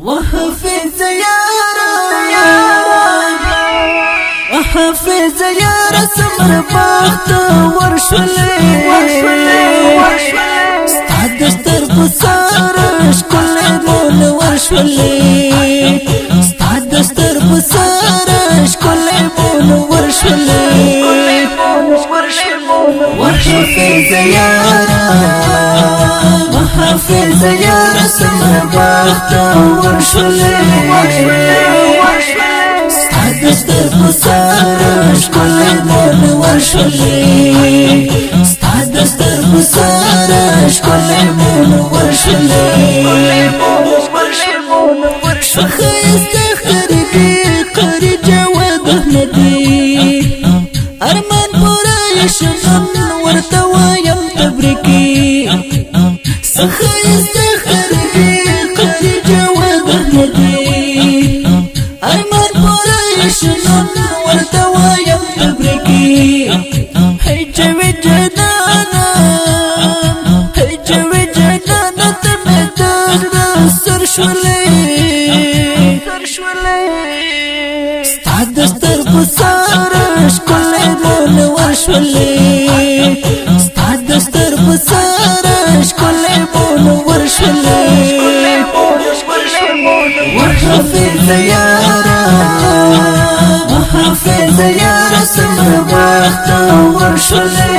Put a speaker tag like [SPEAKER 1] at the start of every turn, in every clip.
[SPEAKER 1] وحفظ يارا وحفظ يارا سمر بخت ورشلي استعد استرب سارش كل مول ورشلي استعد استرب سارش كل مول ورشلي وحفظ يارا وحفظ يارا سمر بخت ورشلي استعد استرب سارش كل مول ورشلي استعد استرب سارش كل مول ورشلي شخص خرقي قري جواد احمدي ارمان براي شنن ورتوايم تبركي شخص خرقي قري جواد احمدي ارمان براي شنن ورتوايم تبركي حجوي جنانا حجوي جنانا تمدر سر شولي استعد استرب سارش كل مول ورشولي استعد استرب سارش كل مول ورشولي وحفظ يارا وحفظ يارا سمر بخت ورشولي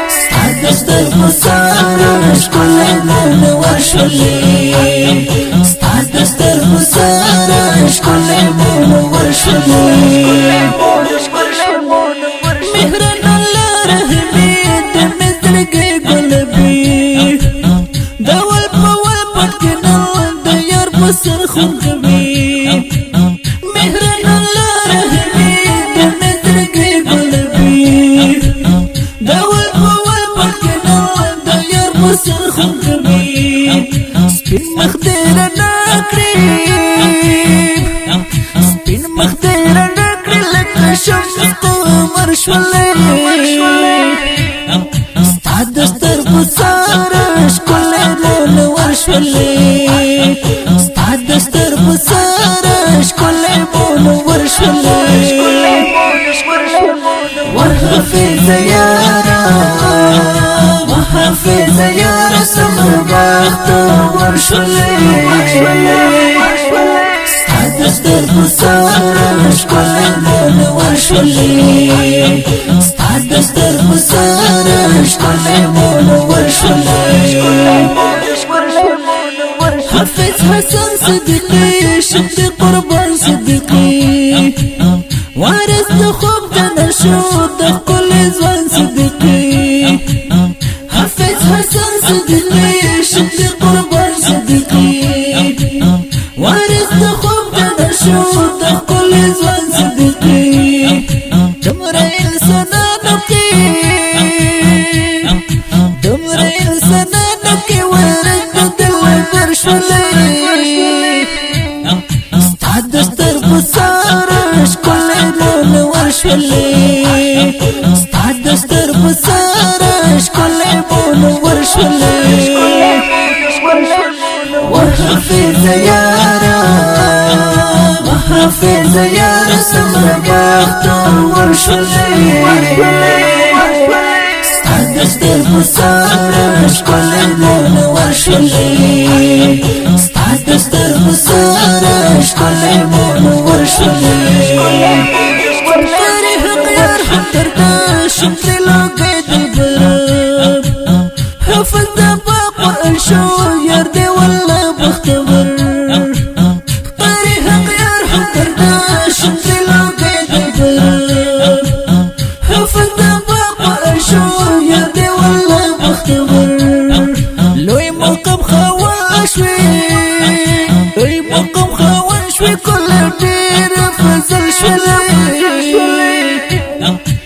[SPEAKER 1] استعد استرب سارش كل مول ورشولي استعد استرب سارش كل مول ورشولي مهرن الله رحمي دمزلق قلبي دول بول بدكنا ديار بسر خنقبي مهرن الله رحمي دمزلق قلبي دول بول بدكنا ديار بسر خنقبي سبين مخدرنا قريب سبين مخدرنا قريب لك شمس قمر شولي استعد استرب سارش كل مول ورشولي استعد استرب سارش كل مول ورشولي وحفظ يارا وحفظ يارا سمر بخت ورشولي استعد استرب سارش كل مول ورشولي استعد استرب سارش كل مول ورشولي حفظ حسن صديقي شد قربان صديقي وارث خوب تنشود كل زوان صديقي حفظ حسن صديقي شد قربان صديقي وارث خوب تنشود كل زوان صديقي دمر انسانك دمر انسانك ورد دل برشلي استعد استرب سارش كل مول ورشلي استعد استرب سارش كل مول ورشلي وحفظ يارا وحفظ يارا سمر بخت ورشلي استعد استرب سارش كل مول ورشلي استعد استرب سارش كل مول ورشلي فريق يرحم ترداش شمتي لقيت البرب حفظ دباق وانشو يردي ولا بختبر فريق يرحم ترداش شمتي لقيت البرب حفظ دباق وانشو يردي ولا بختبر لوي مقام خواشوي لوي مقام خواشوي كل بير فزل شلي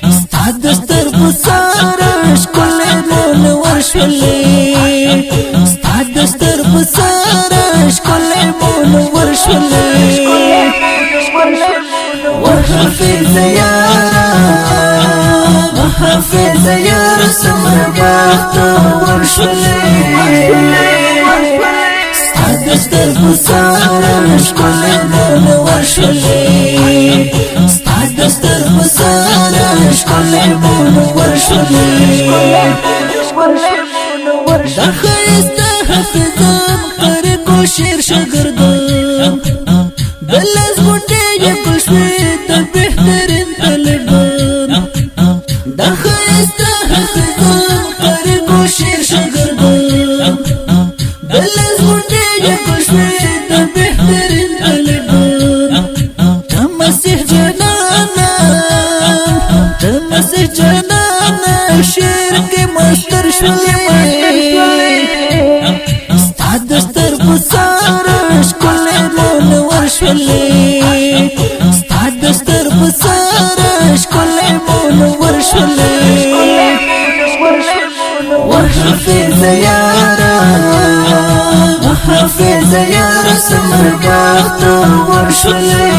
[SPEAKER 1] استعد استرب سارش كل مول ورشولي استعد استرب سارش كل مول ورشولي وحفظ يارا وحفظ يارا سمر بخت ورشولي دستر بسارا شکل مونور شلی ستا دستر بسارا شکل مونور شلی دا خیست حفظم قره کو شیر شگردم دلز بونده یکل شوید بهترین طالبان دا خیست حفظم قره کو شیر شگردم دلز بونده یکل شوید بهترین طالبان تا مسیح جنانا شیر کے مستر شولی ستا دستر بسارا شکل مونور شولی ستا دستر بسارا شکل مونور شولی وحفظ یارا وحفظ یارا سمرگاه تو ورشولی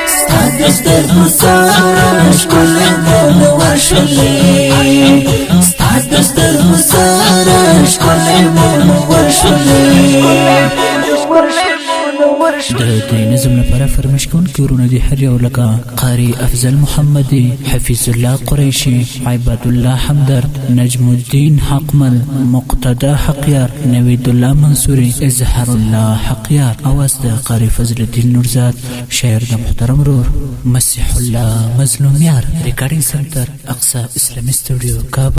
[SPEAKER 1] ستا دستر بسارا شکل مونور شولی ستا دستر بسارا شکل مونور شولی د دې نظم لپاره فرمایش کوونکي ورونه دي هر یو لکه قاری افضل محمدي، حفیظ الله قریشي، عباد الله حمدرد، نجم الدین حقمل، مقتدا حقیار، نوید الله منصوري، اظهار الله حقیار. اواز د قاری فضل الدین نورزاد، شاعر د محترم رور مسیح الله مظلوم یار. ریکارډینګ سنټر اقصی اسلامي سټوډیو کابل.